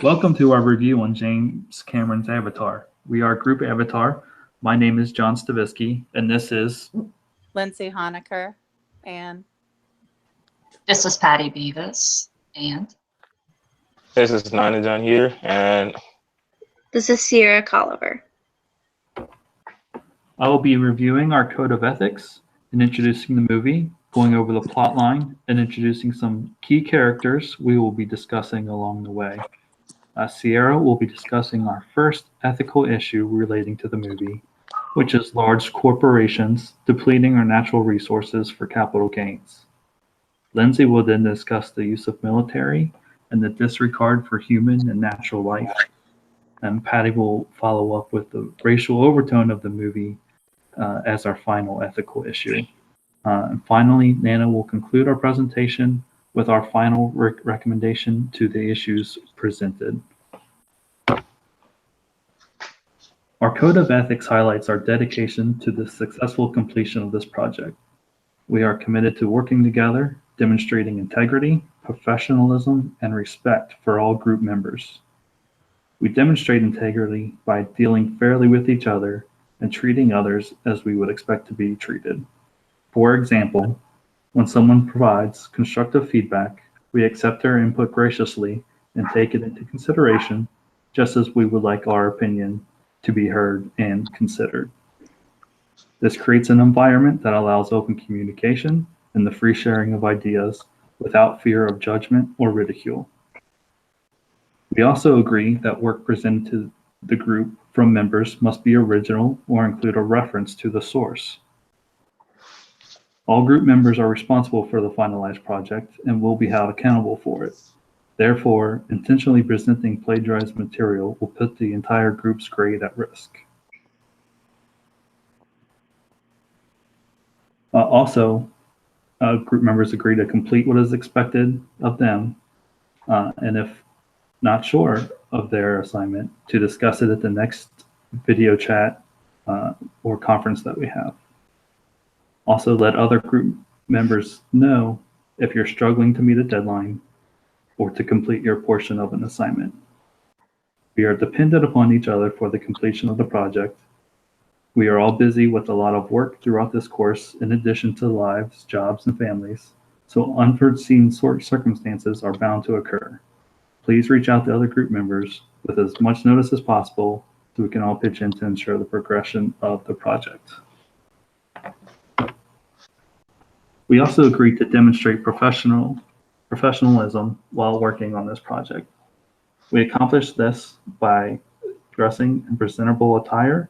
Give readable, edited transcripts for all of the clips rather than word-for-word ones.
Welcome to our review on James Cameron's Avatar. We are Group Avatar. My name is John Stavisky, and this is Lindsay Honecker, and This is Patty Beavis, and This is Nina John here, and This is Sierra Colliver. I will be reviewing our code of ethics and introducing the movie, going over the plot line, and introducing some key characters we will be discussing along the way. Sierra will be discussing our first ethical issue relating to the movie, which is large corporations depleting our natural resources for capital gains. Lindsay will then discuss the use of military and the disregard for human and natural life. And Patty will follow up with the racial overtone of the movie as our final ethical issue. And finally, Nana will conclude our presentation with our final recommendation to the issues presented. Our code of ethics highlights our dedication to the successful completion of this project. We are committed to working together, demonstrating integrity, professionalism, and respect for all group members. We demonstrate integrity by dealing fairly with each other and treating others as we would expect to be treated. For example, when someone provides constructive feedback, we accept their input graciously and take it into consideration, just as we would like our opinion to be heard and considered. This creates an environment that allows open communication and the free sharing of ideas without fear of judgment or ridicule. We also agree that work presented to the group from members must be original or include a reference to the source. All group members are responsible for the finalized project and will be held accountable for it. Therefore, intentionally presenting plagiarized material will put the entire group's grade at risk. Group members agree to complete what is expected of them, and if not sure of their assignment, to discuss it at the next video chat or conference that we have. Also, let other group members know if you're struggling to meet a deadline or to complete your portion of an assignment. We are dependent upon each other for the completion of the project. We are all busy with a lot of work throughout this course, in addition to lives, jobs, and families, so unforeseen circumstances are bound to occur. Please reach out to other group members with as much notice as possible so we can all pitch in to ensure the progression of the project. We also agreed to demonstrate professionalism while working on this project. We accomplished this by dressing in presentable attire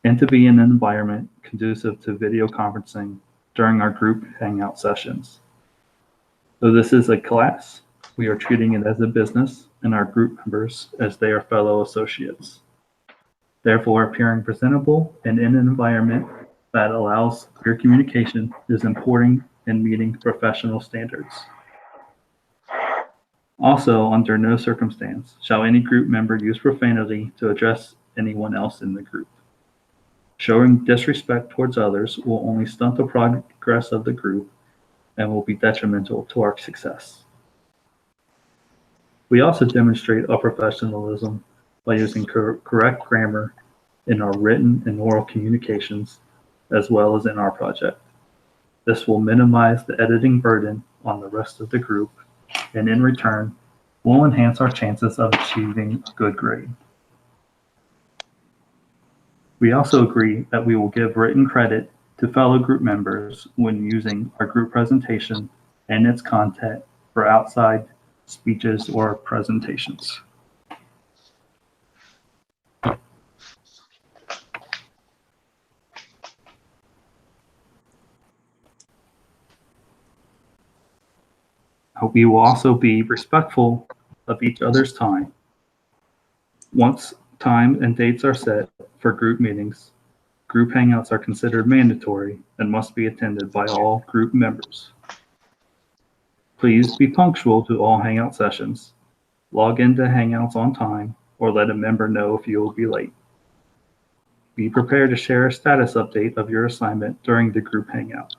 and to be in an environment conducive to video conferencing during our group hangout sessions. Though this is a class, we are treating it as a business and our group members as they are fellow associates. Therefore, appearing presentable and in an environment that allows clear communication is important in meeting professional standards. Also, under no circumstance shall any group member use profanity to address anyone else in the group. Showing disrespect towards others will only stunt the progress of the group and will be detrimental to our success. We also demonstrate our professionalism by using correct grammar in our written and oral communications, as well as in our project. This will minimize the editing burden on the rest of the group, and in return, will enhance our chances of achieving a good grade. We also agree that we will give written credit to fellow group members when using our group presentation and its content for outside speeches or presentations. We will also be respectful of each other's time. Once time and dates are set for group meetings, group hangouts are considered mandatory and must be attended by all group members. Please be punctual to all hangout sessions. Log into Hangouts on time or let a member know if you will be late. Be prepared to share a status update of your assignment during the group hangout.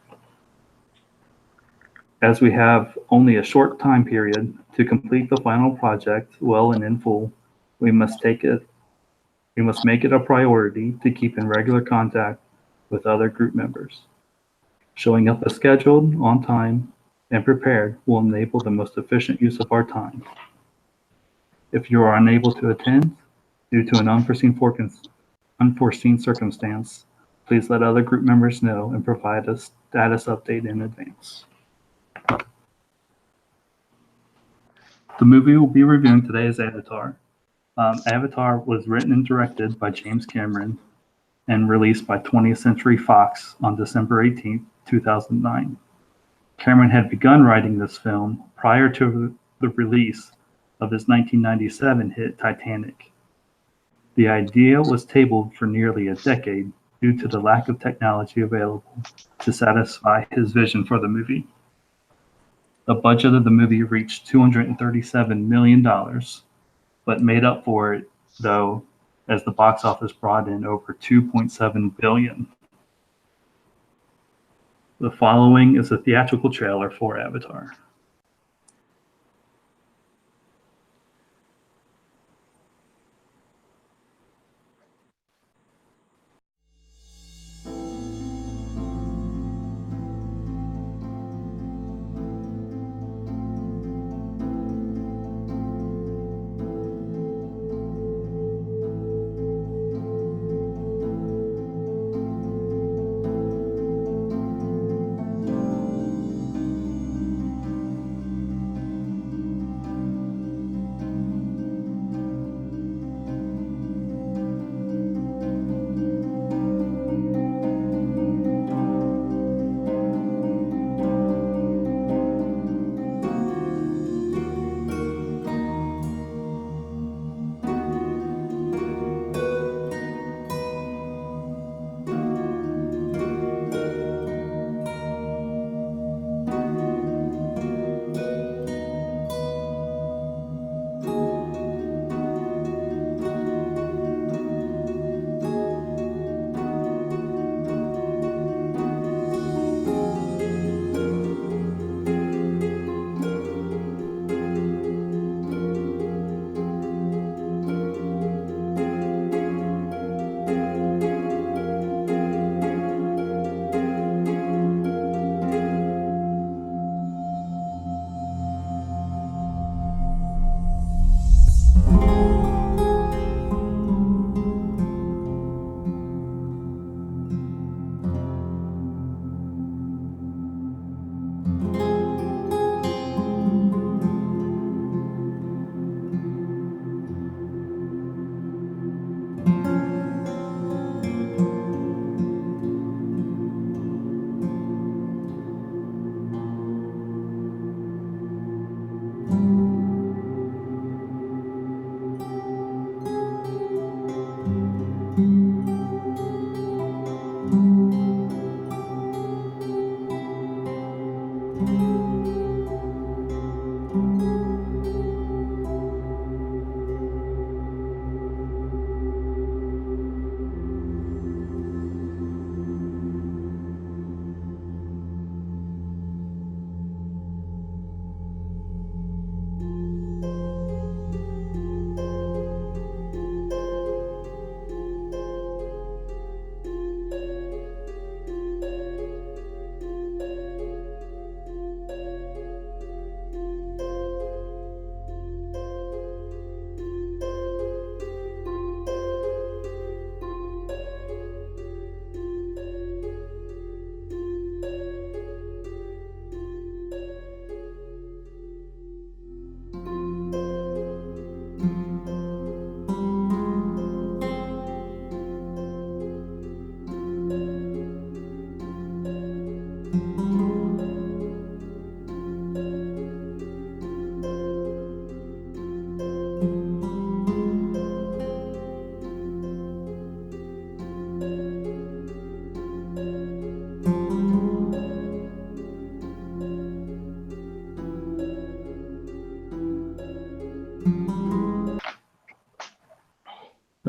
As we have only a short time period to complete the final project well and in full, we must make it a priority to keep in regular contact with other group members. Showing up as scheduled, on time, and prepared will enable the most efficient use of our time. If you are unable to attend due to an unforeseen circumstance, please let other group members know and provide a status update in advance. The movie we'll be reviewing today is Avatar. Avatar was written and directed by James Cameron and released by 20th Century Fox on December 18, 2009. Cameron had begun writing this film prior to the release of his 1997 hit Titanic. The idea was tabled for nearly a decade due to the lack of technology available to satisfy his vision for the movie. The budget of the movie reached $237 million, but made up for it, though, as the box office brought in over $2.7 billion. The following is a theatrical trailer for Avatar.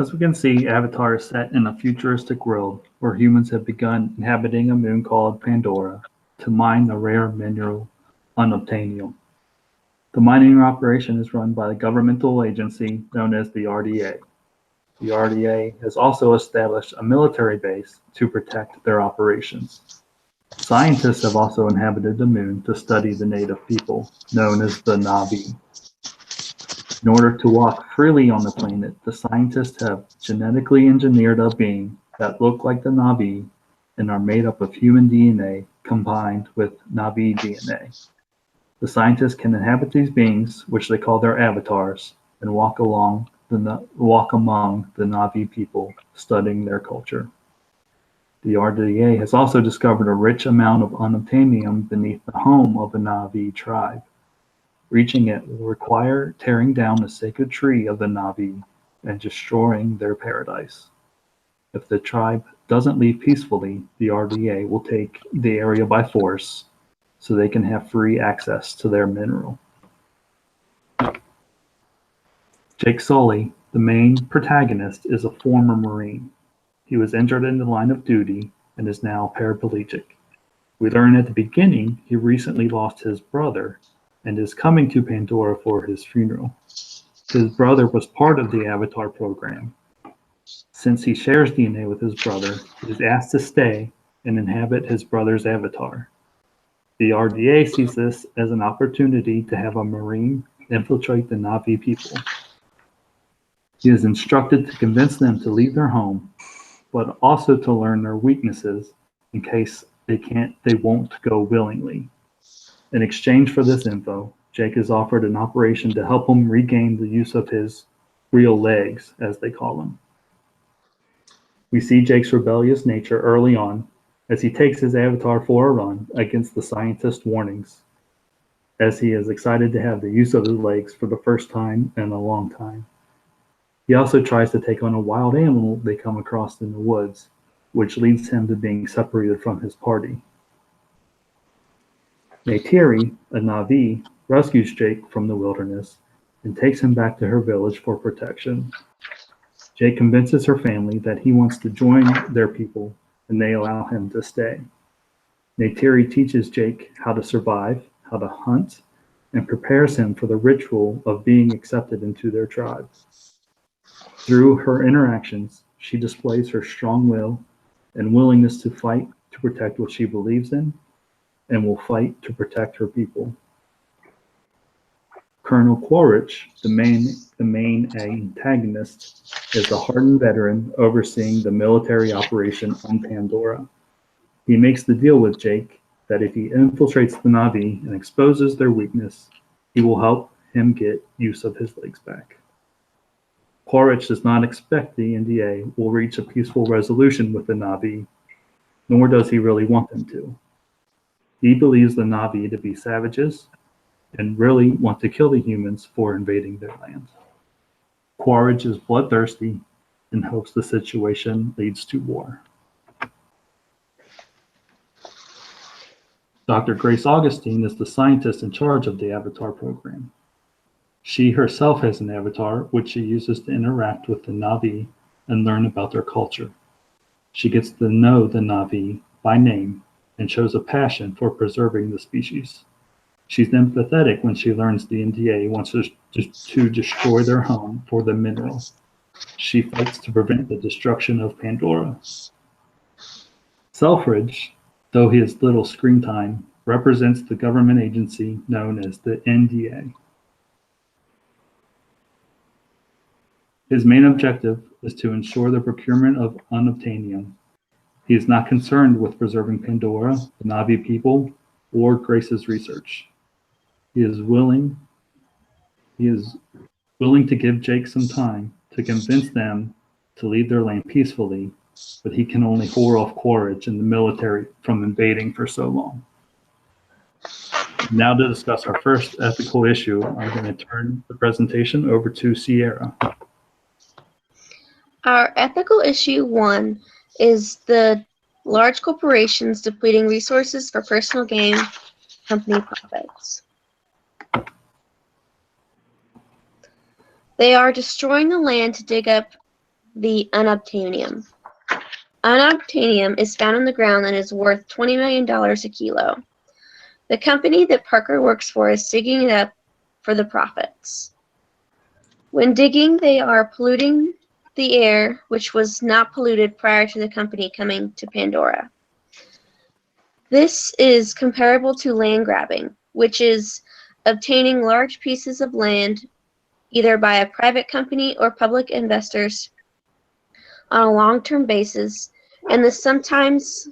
As we can see, Avatar is set in a futuristic world where humans have begun inhabiting a moon called Pandora to mine the rare mineral unobtainium. The mining operation is run by a governmental agency known as the RDA. The RDA has also established a military base to protect their operations. Scientists have also inhabited the moon to study the native people, known as the Na'vi. In order to walk freely on the planet, the scientists have genetically engineered a being that look like the Na'vi and are made up of human DNA combined with Na'vi DNA. The scientists can inhabit these beings, which they call their avatars, and walk among the Na'vi people, studying their culture. The RDA has also discovered a rich amount of unobtainium beneath the home of a Na'vi tribe. Reaching it will require tearing down the sacred tree of the Na'vi and destroying their paradise. If the tribe doesn't leave peacefully, the RDA will take the area by force so they can have free access to their mineral. Jake Sully, the main protagonist, is a former Marine. He was injured in the line of duty and is now paraplegic. We learn at the beginning he recently lost his brother and is coming to Pandora for his funeral. His brother was part of the Avatar program. Since he shares DNA with his brother, he is asked to stay and inhabit his brother's avatar. The RDA sees this as an opportunity to have a Marine infiltrate the Na'vi people. He is instructed to convince them to leave their home, but also to learn their weaknesses in case they won't go willingly. In exchange for this info, Jake is offered an operation to help him regain the use of his real legs, as they call them. We see Jake's rebellious nature early on as he takes his avatar for a run against the scientist's warnings, as he is excited to have the use of his legs for the first time in a long time. He also tries to take on a wild animal they come across in the woods, which leads him to being separated from his party. Neytiri, a Na'vi, rescues Jake from the wilderness and takes him back to her village for protection. Jake convinces her family that he wants to join their people, and they allow him to stay. Neytiri teaches Jake how to survive, how to hunt, and prepares him for the ritual of being accepted into their tribe. Through her interactions, she displays her strong will and willingness to fight to protect what she believes in, and will fight to protect her people. Colonel Quaritch, the main antagonist, is a hardened veteran overseeing the military operation on Pandora. He makes the deal with Jake that if he infiltrates the Na'vi and exposes their weakness, he will help him get use of his legs back. Quaritch does not expect the NDA will reach a peaceful resolution with the Na'vi, nor does he really want them to. He believes the Na'vi to be savages and really want to kill the humans for invading their land. Quaritch is bloodthirsty and hopes the situation leads to war. Dr. Grace Augustine is the scientist in charge of the Avatar program. She herself has an avatar, which she uses to interact with the Na'vi and learn about their culture. She gets to know the Na'vi by name and shows a passion for preserving the species. She's empathetic when she learns the NDA wants to destroy their home for the mineral. She fights to prevent the destruction of Pandora. Selfridge, though he has little screen time, represents the government agency known as the NDA. His main objective is to ensure the procurement of unobtainium. He is not concerned with preserving Pandora, the Na'vi people, or Grace's research. He is willing to give Jake some time to convince them to leave their land peacefully, but he can only hold off Quaritch and the military from invading for so long. Now to discuss our first ethical issue, I'm going to turn the presentation over to Sierra. Our ethical issue 1 is the large corporations depleting resources for personal gain, company profits. They are destroying the land to dig up the unobtainium. Unobtainium is found in the ground and is worth $20 million a kilo. The company that Parker works for is digging it up for the profits. When digging, they are polluting the air, which was not polluted prior to the company coming to Pandora. This is comparable to land grabbing, which is obtaining large pieces of land either by a private company or public investors on a long-term basis, and sometimes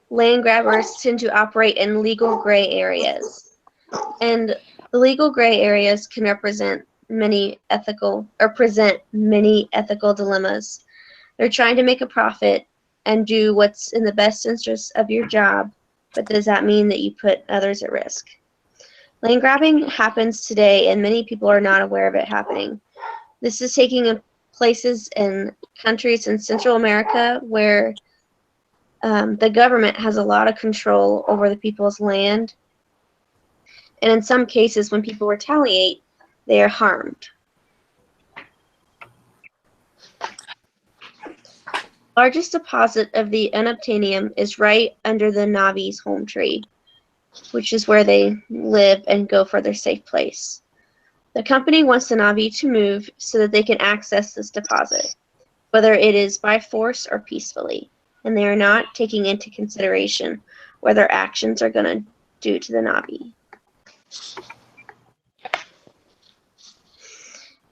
land grabbers tend to operate in legal gray areas. And the legal gray areas can present many ethical dilemmas. They're trying to make a profit and do what's in the best interest of your job, but does that mean that you put others at risk? Land grabbing happens today, and many people are not aware of it happening. This is taking places in countries in Central America where the government has a lot of control over the people's land. And in some cases, when people retaliate, they are harmed. Largest deposit of the unobtainium is right under the Na'vi's home tree, which is where they live and go for their safe place. The company wants the Na'vi to move so that they can access this deposit, whether it is by force or peacefully, and they are not taking into consideration what their actions are going to do to the Na'vi.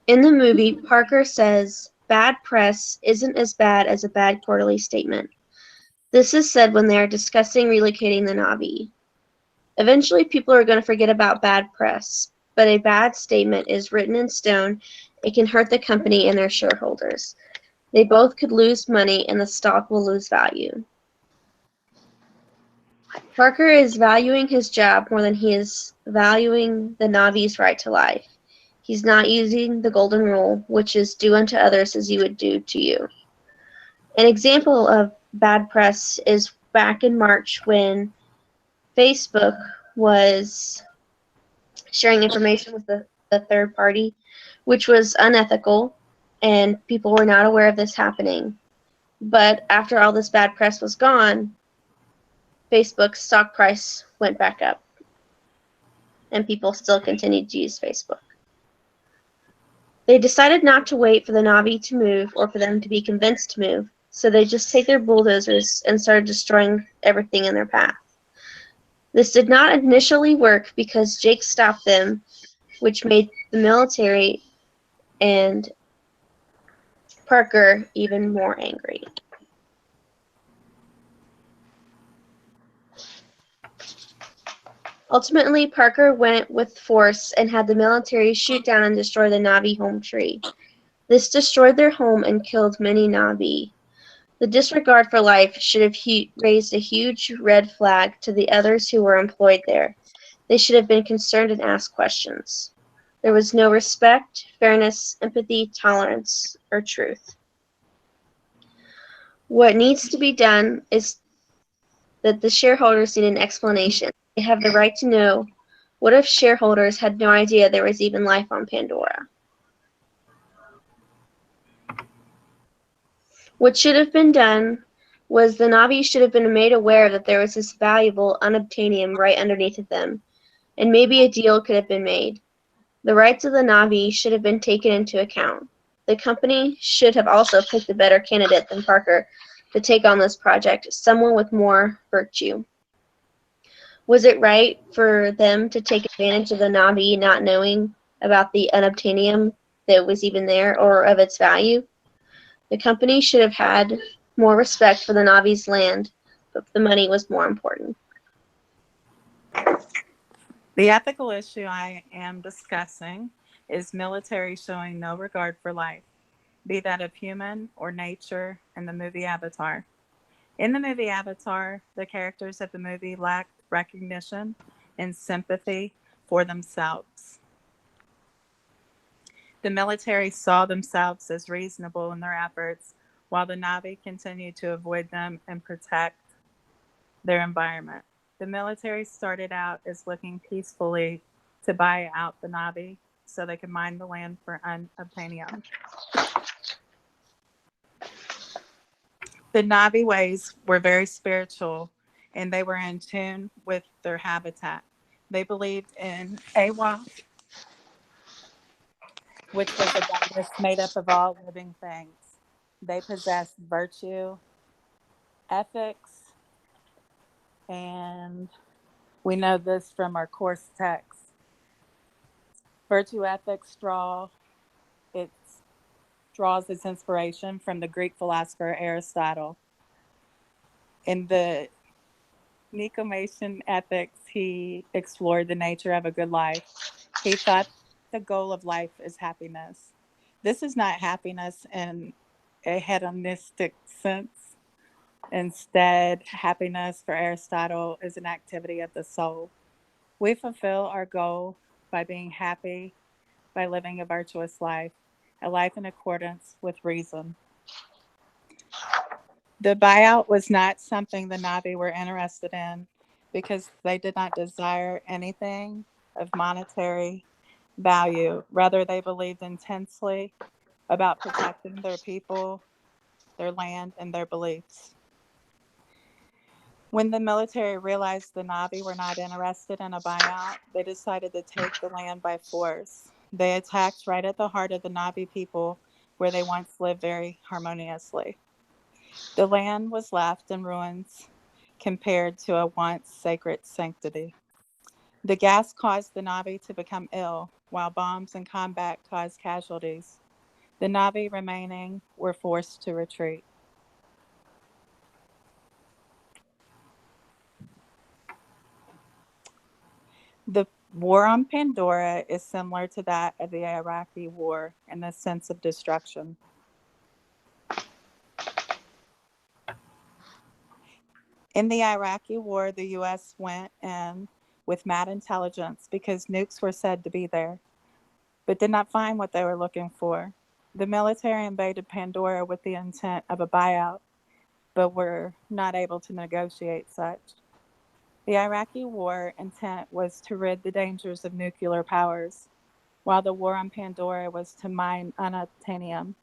In the movie, Parker says, "Bad press isn't as bad as a bad quarterly statement." This is said when they are discussing relocating the Na'vi. Eventually, people are going to forget about bad press, but a bad statement is written in stone. It can hurt the company and their shareholders. They both could lose money and the stock will lose value. Parker is valuing his job more than he is valuing the Na'vi's right to life. He's not using the golden rule, which is do unto others as you would do to you. An example of bad press is back in March when Facebook was sharing information with the third party, which was unethical, and people were not aware of this happening. But after all this bad press was gone, Facebook's stock price went back up, and people still continued to use Facebook. They decided not to wait for the Na'vi to move or for them to be convinced to move, so they just take their bulldozers and started destroying everything in their path. This did not initially work because Jake stopped them, which made the military and Parker even more angry. Ultimately, Parker went with force and had the military shoot down and destroy the Na'vi home tree. This destroyed their home and killed many Na'vi. The disregard for life should have raised a huge red flag to the others who were employed there. They should have been concerned and asked questions. There was no respect, fairness, empathy, tolerance, or truth. What needs to be done is that the shareholders need an explanation. They have the right to know. What if shareholders had no idea there was even life on Pandora? What should have been done was the Na'vi should have been made aware that there was this valuable unobtainium right underneath of them, and maybe a deal could have been made. The rights of the Na'vi should have been taken into account. The company should have also picked a better candidate than Parker to take on this project, someone with more virtue. Was it right for them to take advantage of the Na'vi not knowing about the unobtainium that was even there or of its value? The company should have had more respect for the Na'vi's land, but the money was more important. The ethical issue I am discussing is military showing no regard for life, be that of human or nature in the movie Avatar. In the movie Avatar, the characters of the movie lacked recognition and sympathy for themselves. The military saw themselves as reasonable in their efforts, while the Na'vi continued to avoid them and protect their environment. The military started out as looking peacefully to buy out the Na'vi so they could mine the land for unobtainium. The Na'vi ways were very spiritual and they were in tune with their habitat. They believed in Awa, which was a goddess made up of all living things. They possessed virtue, ethics, and we know this from our course text. Virtue ethics draws its inspiration from the Greek philosopher Aristotle. In the Nicomachean Ethics, he explored the nature of a good life. He thought the goal of life is happiness. This is not happiness in a hedonistic sense. Instead, happiness for Aristotle is an activity of the soul. We fulfill our goal by being happy, by living a virtuous life, a life in accordance with reason. The buyout was not something the Na'vi were interested in because they did not desire anything of monetary value. Rather, they believed intensely about protecting their people, their land, and their beliefs. When the military realized the Na'vi were not interested in a buyout, they decided to take the land by force. They attacked right at the heart of the Na'vi people where they once lived very harmoniously. The land was left in ruins compared to a once sacred sanctity. The gas caused the Na'vi to become ill, while bombs and combat caused casualties. The Na'vi remaining were forced to retreat. The war on Pandora is similar to that of the Iraqi war in the sense of destruction. In the Iraqi war, the U.S. went in with mad intelligence because nukes were said to be there, but did not find what they were looking for. The military invaded Pandora with the intent of a buyout, but were not able to negotiate such. The Iraqi war intent was to rid the dangers of nuclear powers, while the war on Pandora was to mine unobtainium.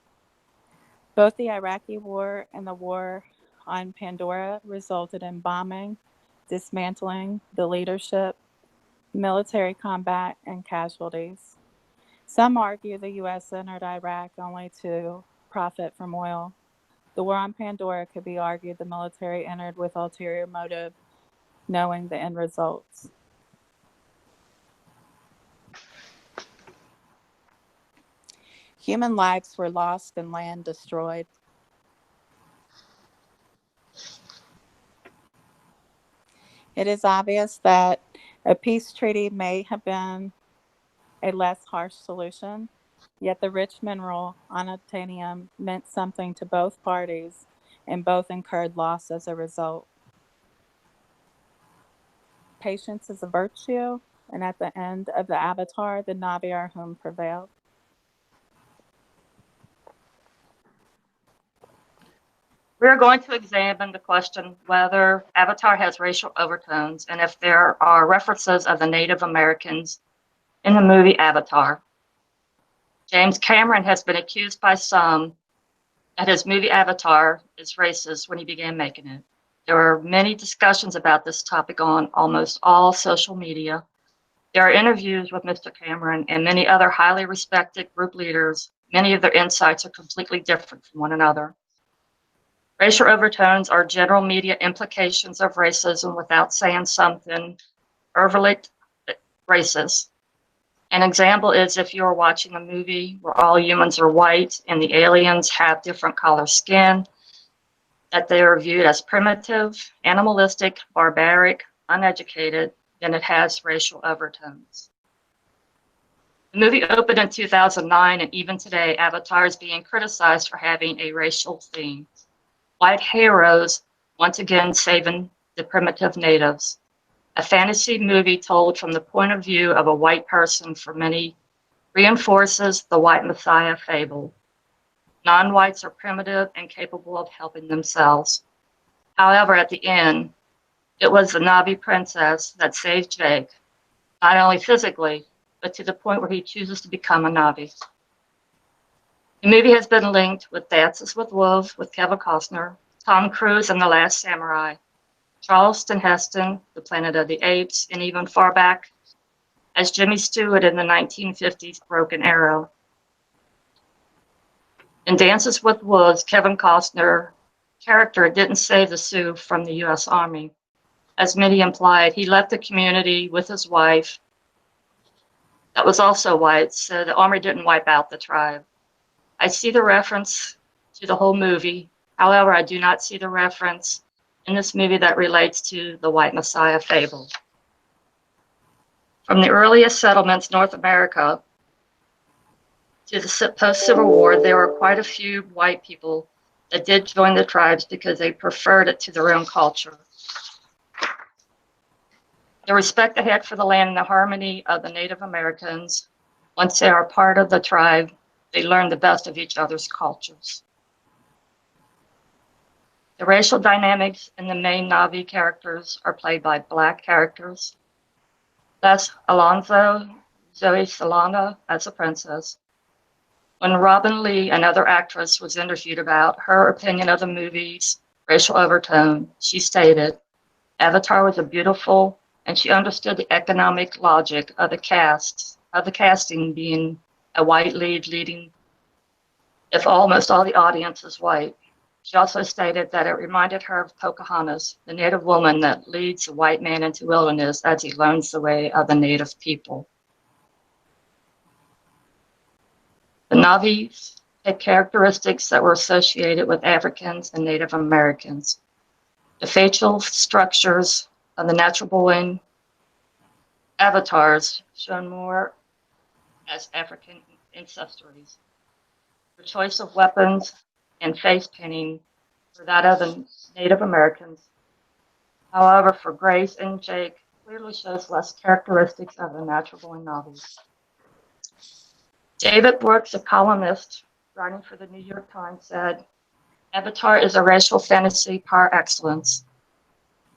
Both the Iraqi war and the war on Pandora resulted in bombing, dismantling the leadership, military combat, and casualties. Some argue the U.S. entered Iraq only to profit from oil. The war on Pandora could be argued the military entered with ulterior motive, knowing the end results. Human lives were lost and land destroyed. It is obvious that a peace treaty may have been a less harsh solution, yet the rich mineral unobtainium meant something to both parties, and both incurred loss as a result. Patience is a virtue, and at the end of the avatar, the Na'vi are whom prevailed. We're going to examine the question whether Avatar has racial overtones and if there are references of the Native Americans in the movie Avatar. James Cameron has been accused by some that his movie Avatar is racist when he began making it. There are many discussions about this topic on almost all social media. There are interviews with Mr. Cameron and many other highly respected group leaders. Many of their insights are completely different from one another. Racial overtones are general media implications of racism without saying something overtly racist. An example is if you're watching a movie where all humans are white and the aliens have different color skin, that they are viewed as primitive, animalistic, barbaric, uneducated, then it has racial overtones. The movie opened in 2009, and even today, Avatar is being criticized for having a racial theme. White heroes once again saving the primitive natives. A fantasy movie told from the point of view of a white person for many reinforces the white messiah fable. Non-whites are primitive and capable of helping themselves. However, at the end, it was the Na'vi princess that saved Jake, not only physically, but to the point where he chooses to become a Na'vi. The movie has been linked with Dances with Wolves with Kevin Costner, Tom Cruise, and The Last Samurai. Charleston Heston, The Planet of the Apes, and even far back as Jimmy Stewart in the 1950s Broken Arrow. In Dances with Wolves, Kevin Costner character didn't save the Sioux from the U.S. Army. As many implied, he left the community with his wife that was also white, so the Army didn't wipe out the tribe. I see the reference to the whole movie. However, I do not see the reference in this movie that relates to the White Messiah fable. From the earliest settlements, North America, to the post-Civil War, there were quite a few white people that did join the tribes because they preferred it to their own culture. The respect they had for the land and the harmony of the Native Americans, once they are part of the tribe, they learn the best of each other's cultures. The racial dynamics in the main Na'vi characters are played by Black characters. Les Alonso, Zoe Salonga as a princess. When Robin Lee, another actress, was interviewed about her opinion of the movie's racial overtone, she stated, Avatar was a beautiful, and she understood the economic logic of the casting being a white lead leading if almost all the audience is white. She also stated that it reminded her of Pocahontas, the native woman that leads the white man into wilderness as he learns the way of the native people. The Na'vi had characteristics that were associated with Africans and Native Americans. The facial structures of the natural-born avatars shown more as African ancestries. The choice of weapons and face painting for that of the Native Americans. However, for Grace and Jake, clearly shows less characteristics of the natural-born Na'vi. David Brooks, a columnist writing for the New York Times, said, Avatar is a racial fantasy par excellence.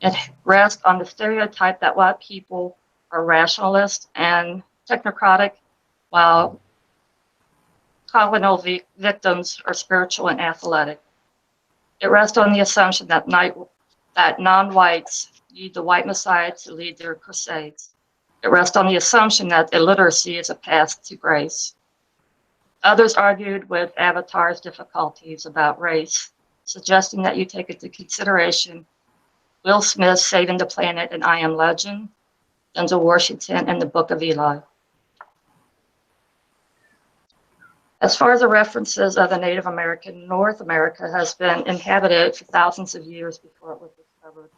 It rests on the stereotype that white people are rationalist and technocratic, while colonial victims are spiritual and athletic. It rests on the assumption that non-whites need the white messiah to lead their crusades. It rests on the assumption that illiteracy is a path to grace. Others argued with Avatar's difficulties about race, suggesting that you take into consideration Will Smith saving the planet in I Am Legend, Denzel Washington in the Book of Eli. As far as the references of the Native American, North America has been inhabited for thousands of years before it was discovered.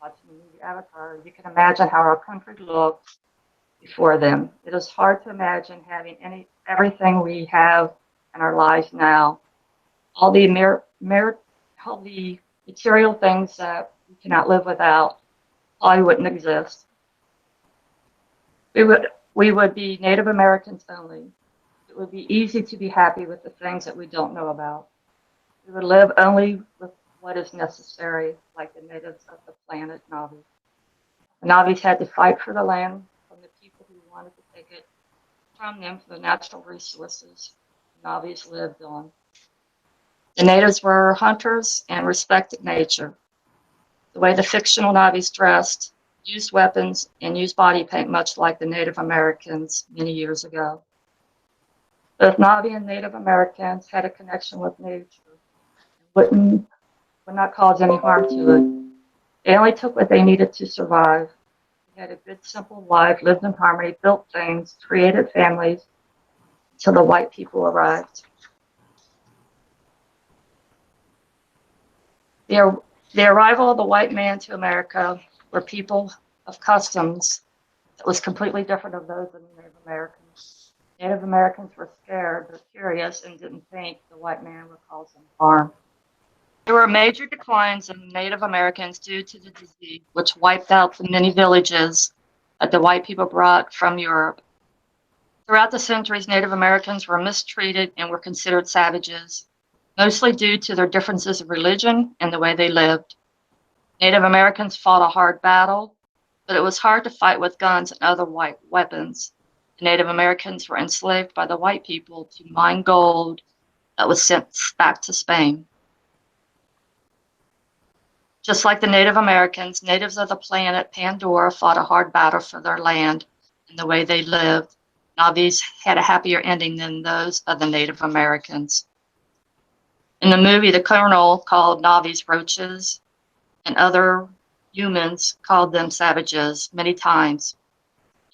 Watching the movie Avatar, you can imagine how our country looked before them. It is hard to imagine having everything we have in our lives now. All the material things that we cannot live without probably wouldn't exist. We would be Native Americans only. It would be easy to be happy with the things that we don't know about. We would live only with what is necessary, like the natives of the planet Na'vi. The Na'vis had to fight for the land from the people who wanted to take it from them for the natural resources the Na'vis lived on. The natives were hunters and respected nature. The way the fictional Na'vis dressed, used weapons, and used body paint much like the Native Americans many years ago. Both Na'vi and Native Americans had a connection with nature and would not cause any harm to it. They only took what they needed to survive. They had a good, simple life, lived in harmony, built things, created families until the white people arrived. The arrival of the white man to America were people of customs that was completely different of those of the Native Americans. Native Americans were scared but curious and didn't think the white man would cause them harm. There were major declines in Native Americans due to the disease, which wiped out the many villages that the white people brought from Europe. Throughout the centuries, Native Americans were mistreated and were considered savages, mostly due to their differences of religion and the way they lived. Native Americans fought a hard battle, but it was hard to fight with guns and other white weapons. The Native Americans were enslaved by the white people to mine gold that was sent back to Spain. Just like the Native Americans, natives of the planet Pandora fought a hard battle for their land and the way they lived. Navis had a happier ending than those of the Native Americans. In the movie, the colonel called Navis roaches, and other humans called them savages many times.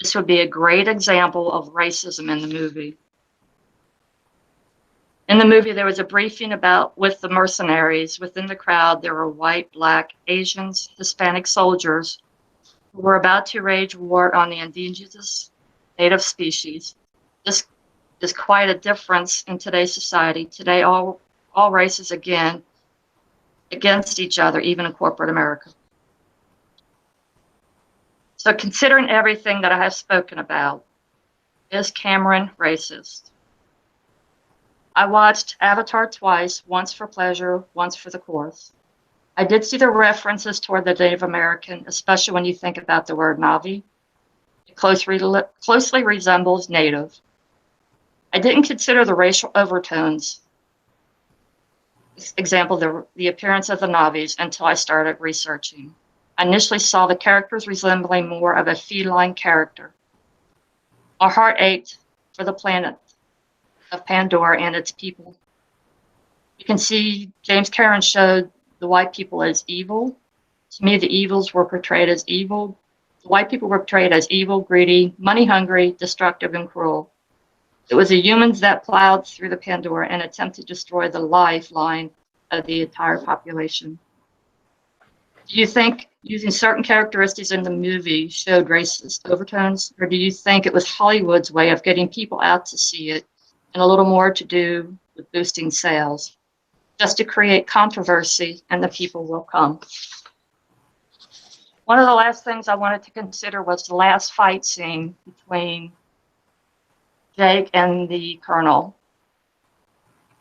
This would be a great example of racism in the movie. In the movie, there was a briefing with the mercenaries. Within the crowd, there were white, black, Asians, Hispanic soldiers who were about to wage war on the indigenous native species. This is quite a difference in today's society. Today, all races against each other, even in corporate America. So considering everything that I have spoken about, is Cameron racist? I watched Avatar twice, once for pleasure, once for the course. I did see the references toward the Native American, especially when you think about the word Navi. It closely resembles Native. I didn't consider the racial overtones, example, the appearance of the Navis, until I started researching. I initially saw the characters resembling more of a feline character. Our heart ached for the planet of Pandora and its people. You can see James Cameron showed the white people as evil. To me, the evils were portrayed as evil. The white people were portrayed as evil, greedy, money-hungry, destructive, and cruel. It was the humans that plowed through the Pandora and attempted to destroy the lifeline of the entire population. Do you think using certain characteristics in the movie showed racist overtones, or do you think it was Hollywood's way of getting people out to see it and a little more to do with boosting sales, just to create controversy and the people will come? One of the last things I wanted to consider was the last fight scene between Jake and the Colonel,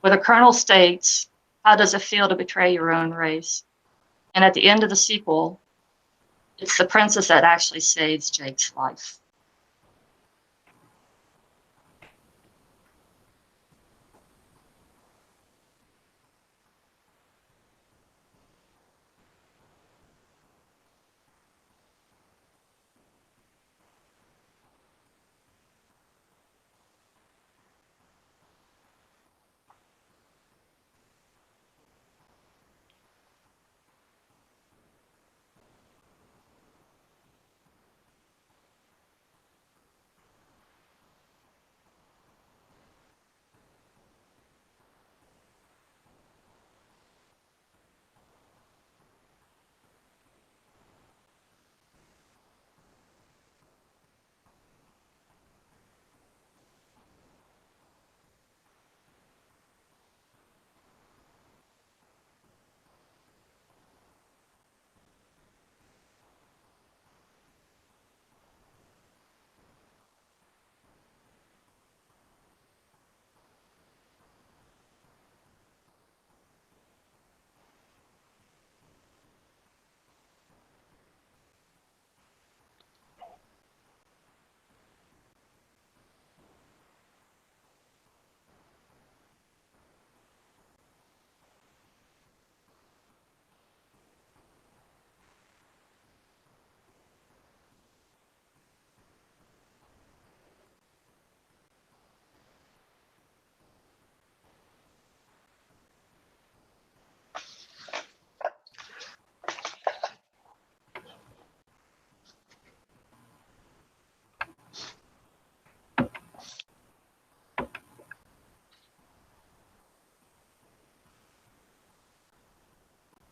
where the Colonel states, "How does it feel to betray your own race?" And at the end of the sequel, it's the princess that actually saves Jake's life.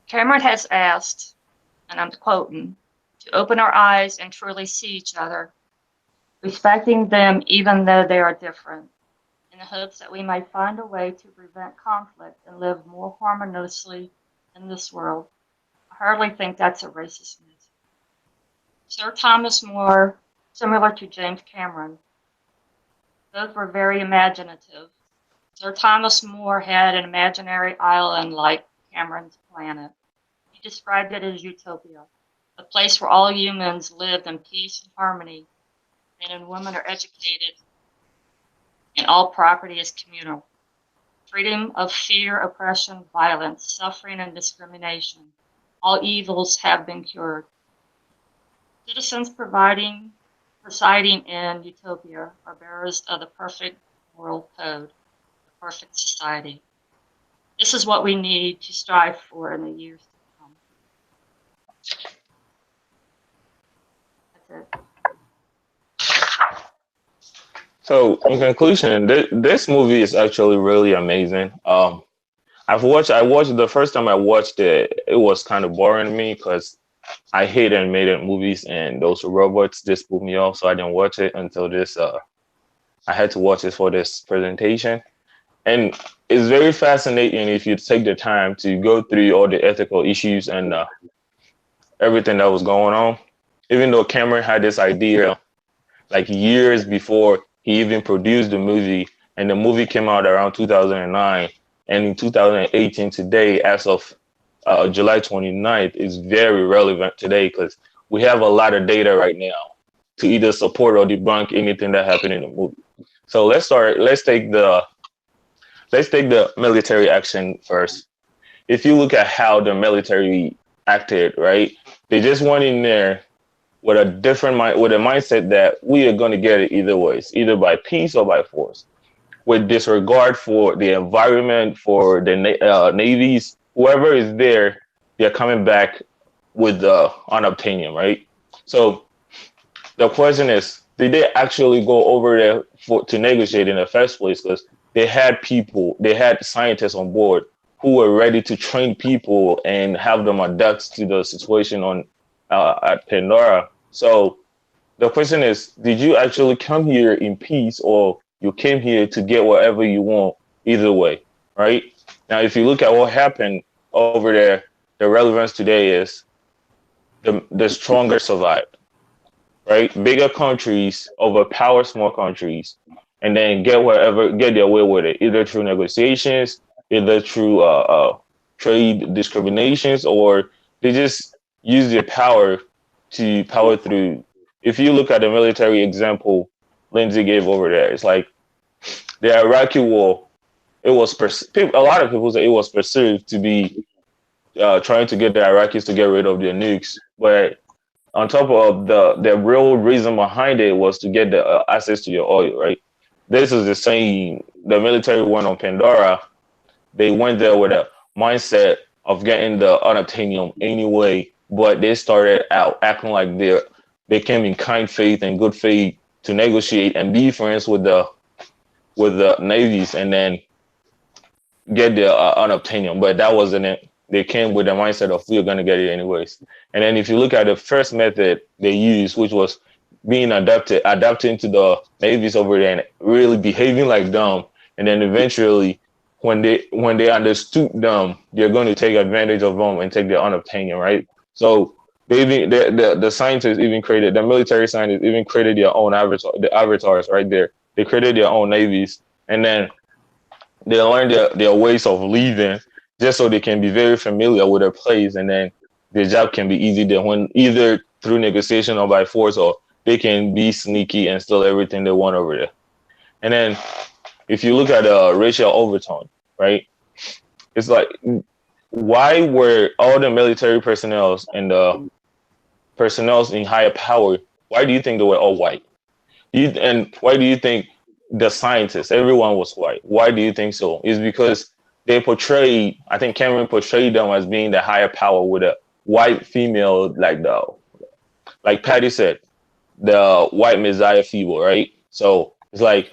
Cameron has asked, and I'm quoting, to open our eyes and truly see each other, respecting them even though they are different, in the hopes that we may find a way to prevent conflict and live more harmoniously in this world. I hardly think that's a racist message. Sir Thomas More, similar to James Cameron, both were very imaginative. Sir Thomas More had an imaginary island like Cameron's planet. He described it as utopia, a place where all humans lived in peace and harmony, men and women are educated, and all property is communal. Freedom of fear, oppression, violence, suffering, and discrimination. all evils have been cured. Citizens presiding in utopia are bearers of the perfect moral code, the perfect society. This is what we need to strive for in the years to come. That's it. So in conclusion, this movie is actually really amazing. I watched the first time I watched it, it was kind of boring to me because I hate animated movies and those robots just put me off. So I didn't watch it until this. I had to watch it for this presentation, and it's very fascinating if you take the time to go through all the ethical issues and everything that was going on. Even though Cameron had this idea like years before he even produced the movie, and the movie came out around 2009. And in 2018, today, as of July 29th, is very relevant today because we have a lot of data right now to either support or debunk anything that happened in the movie. So let's take the military action first. If you look at how the military acted, right, they just went in there with a mindset that we are going to get it either ways, either by peace or by force, with disregard for the environment, for the navies, whoever is there, they're coming back with unobtainium, right? So the question is, did they actually go over there to negotiate in the first place? Because they had scientists on board who were ready to train people and have them adapt to the situation on at Pandora. So the question is, did you actually come here in peace, or you came here to get whatever you want? Either way, right? Now, if you look at what happened over there, the relevance today is the stronger survived, right? Bigger countries overpower small countries and then get their way with it, either through negotiations, either through trade discriminations, or they just use their power to power through. If you look at the military example Lindsay gave over there, it's like the Iraqi war. It was a lot of people say it was perceived to be trying to get the Iraqis to get rid of their nukes, but on top of the real reason behind it was to get the access to your oil, right? This is the same. The military went on Pandora. They went there with a mindset of getting the unobtainium anyway, but they started out acting like they came in kind faith and good faith to negotiate and be friends with the navies and then get the unobtainium. But that wasn't it. They came with the mindset of we're going to get it anyways. And then if you look at the first method they used, which was being adapting to the navies over there and really behaving like them, and then eventually when they understood them, they're going to take advantage of them and take their unobtainium, right? So the scientists even created, the military scientists even created their own avatars right there. They created their own navies, and then they learned their ways of leaving just so they can be very familiar with their place, and then their job can be easy then when either through negotiation or by force, or they can be sneaky and steal everything they want over there. And then if you look at racial overtone, right? It's like, why were all the military personnel and the personnel in higher power, why do you think they were all white? And why do you think the scientists, everyone was white? Why do you think so? It's because they portrayed, I think Cameron portrayed them as being the higher power with a white female, like Patty said, the white messiah feeble, right? So it's like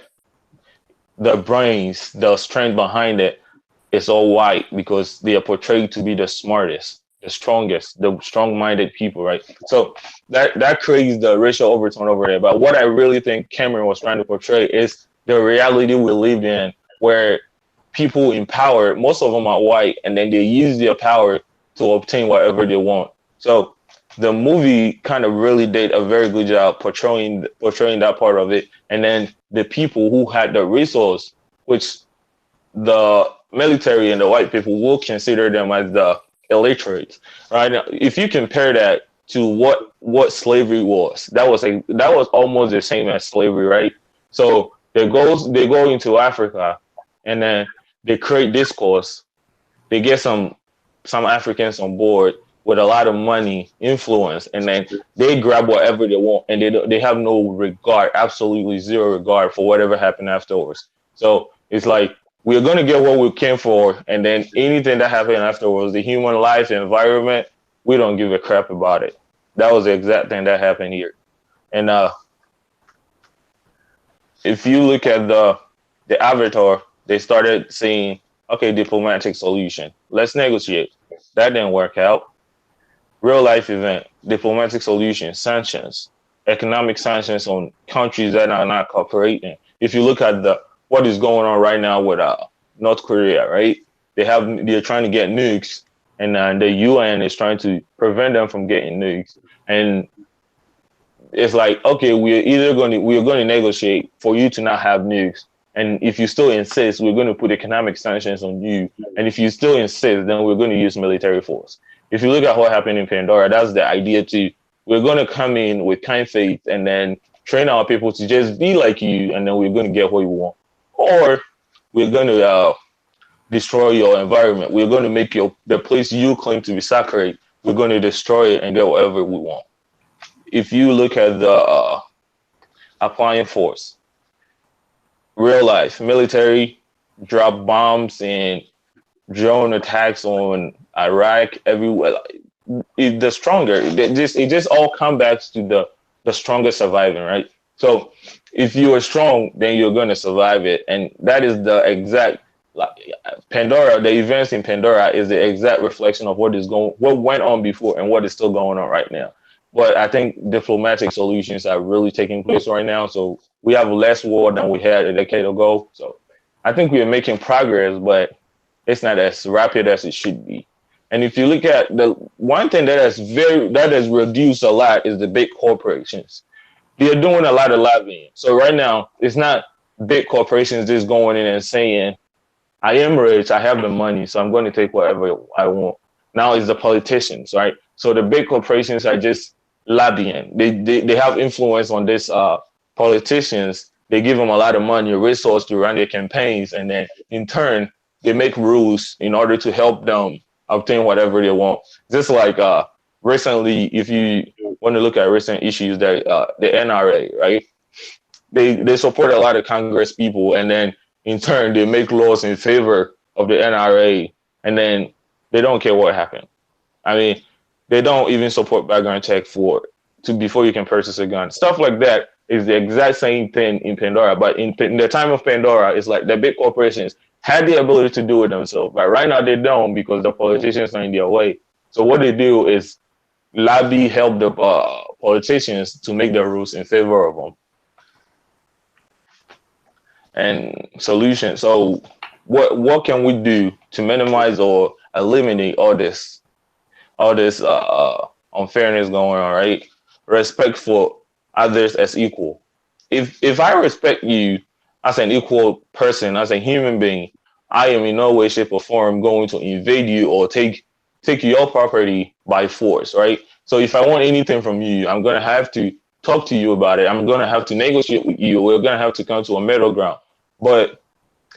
the brains, the strength behind it is all white because they are portrayed to be the smartest, the strongest, the strong-minded people, right? So that creates the racial overtone over there. But what I really think Cameron was trying to portray is the reality we live in, where people in power, most of them are white, and then they use their power to obtain whatever they want. So the movie kind of really did a very good job portraying that part of it. And then the people who had the resource, which the military and the white people will consider them as the illiterate, right? Now, if you compare that to what slavery was, that was almost the same as slavery, right? So they go into Africa, and then they create discourse. They get some Africans on board. with a lot of money, influence, and then they grab whatever they want, and they have no regard, absolutely zero regard for whatever happened afterwards. So it's like we're gonna get what we came for, and then anything that happened afterwards, the human life, the environment, we don't give a crap about it. That was the exact thing that happened here. And if you look at the Avatar, they started saying, okay, diplomatic solution, let's negotiate. That didn't work out. Real life event, diplomatic solution, sanctions, economic sanctions on countries that are not cooperating. If you look at what is going on right now with North Korea, right? They're trying to get nukes, and the UN is trying to prevent them from getting nukes. And it's like, okay, we're going to negotiate for you to not have nukes. And if you still insist, we're going to put economic sanctions on you. And if you still insist, then we're going to use military force. If you look at what happened in Pandora, that's the idea too. We're going to come in with kind faith and then train our people to just be like you, and then we're going to get what we want. Or we're going to destroy your environment. We're going to make the place you claim to be sacred, we're going to destroy it and get whatever we want. If you look at the applying force, real life, military drop bombs and drone attacks on Iraq, everywhere. The stronger, it just all comes back to the stronger surviving, right? So if you are strong, then you're going to survive it. And that is the exact, Pandora, the events in Pandora is the exact reflection of what went on before and what is still going on right now. But I think diplomatic solutions are really taking place right now. So we have less war than we had a decade ago. So I think we are making progress, but it's not as rapid as it should be. And if you look at the one thing that has reduced a lot is the big corporations. They're doing a lot of lobbying. So right now, it's not big corporations just going in and saying, I am rich, I have the money, so I'm going to take whatever I want. Now it's the politicians, right? So the big corporations are just lobbying. They have influence on these politicians. They give them a lot of money, resources to run their campaigns, and then in turn, they make rules in order to help them obtain whatever they want. Just like recently, if you want to look at recent issues, that the NRA, right? They support a lot of Congress people, and then in turn, they make laws in favor of the NRA, and then they don't care what happened. I mean, they don't even support background check before you can purchase a gun. Stuff like that is the exact same thing in Pandora. But in the time of Pandora, it's like the big corporations had the ability to do it themselves. But right now they don't, because the politicians are in their way. So what they do is help the politicians to make the rules in favor of them. And solution. So what can we do to minimize or eliminate all this unfairness going on, right? Respect for others as equal. If I respect you as an equal person, as a human being, I am in no way, shape, or form going to invade you or take your property by force, right? So if I want anything from you, I'm gonna have to talk to you about it. I'm gonna have to negotiate with you. We're gonna have to come to a middle ground. But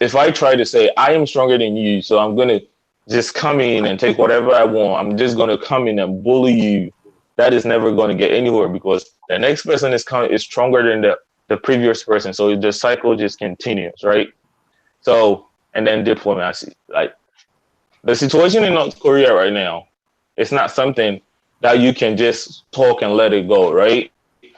if I try to say I am stronger than you, so I'm gonna just come in and take whatever I want, I'm just gonna come in and bully you, that is never gonna get anywhere, because the next person is stronger than the previous person. So the cycle just continues, right? So, and then diplomacy. Like the situation in North Korea right now, it's not something that you can just talk and let it go, right?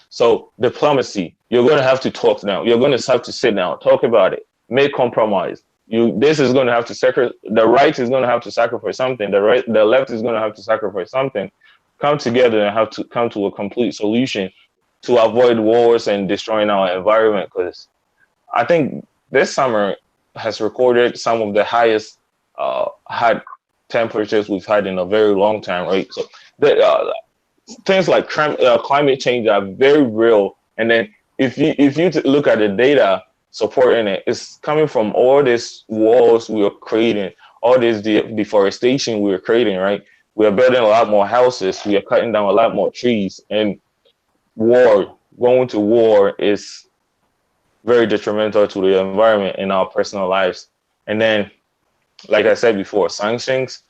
So diplomacy, you're going to have to talk now. You're going to have to sit down, talk about it, make compromise. This is going to have to the right is going to have to sacrifice something. The left is going to have to sacrifice something. Come together and have to come to a complete solution to avoid wars and destroying our environment. Because I think this summer has recorded some of the highest hot temperatures we've had in a very long time, right? So things like climate change are very real. And then if you look at the data supporting it, it's coming from all these walls we are creating, all this deforestation we are creating, right? We are building a lot more houses. We are cutting down a lot more trees, and going to war is very detrimental to the environment and our personal lives. And then, like I said before, sanctions,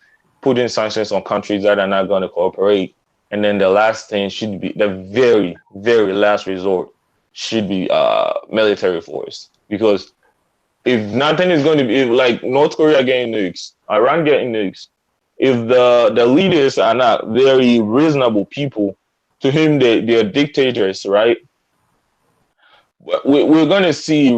putting sanctions on countries that are not going to cooperate. And then the last thing should be, the very, very last resort should be military force. Because if nothing is going to be, if, like North Korea getting nukes, Iran getting nukes, if the leaders are not very reasonable people, to him they're dictators, right? We're going to see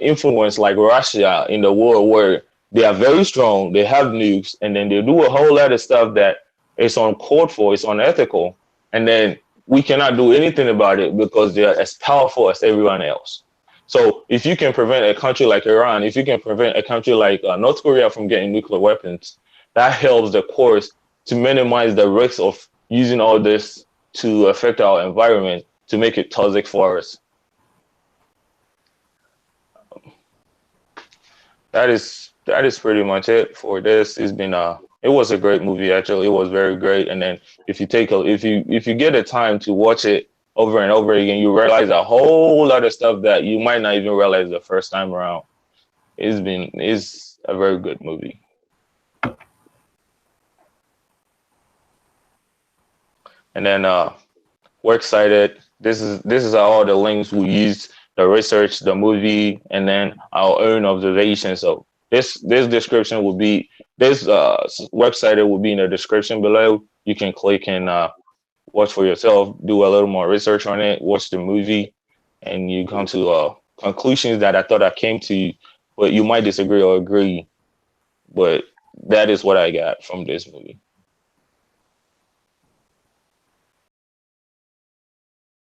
influence like Russia in the world, where they are very strong, they have nukes, and then they do a whole lot of stuff that is uncalled for, it's unethical, and then we cannot do anything about it because they're as powerful as everyone else. So if you can prevent a country like Iran, if you can prevent a country like North Korea from getting nuclear weapons, that helps the course to minimize the risk of using all this to affect our environment, to make it toxic for us. That is pretty much it for this. It's been it was a great movie, actually. It was very great. And then if you get the time to watch it over and over again, you realize a whole lot of stuff that you might not even realize the first time around. It's a very good movie. And then we're excited. This is all the links we used, the research, the movie, and then our own observations. So this description will be, this website will be in the description below. You can click and watch for yourself, do a little more research on it, watch the movie, and you come to conclusions that I thought I came to, but you might disagree or agree. But that is what I got from this movie.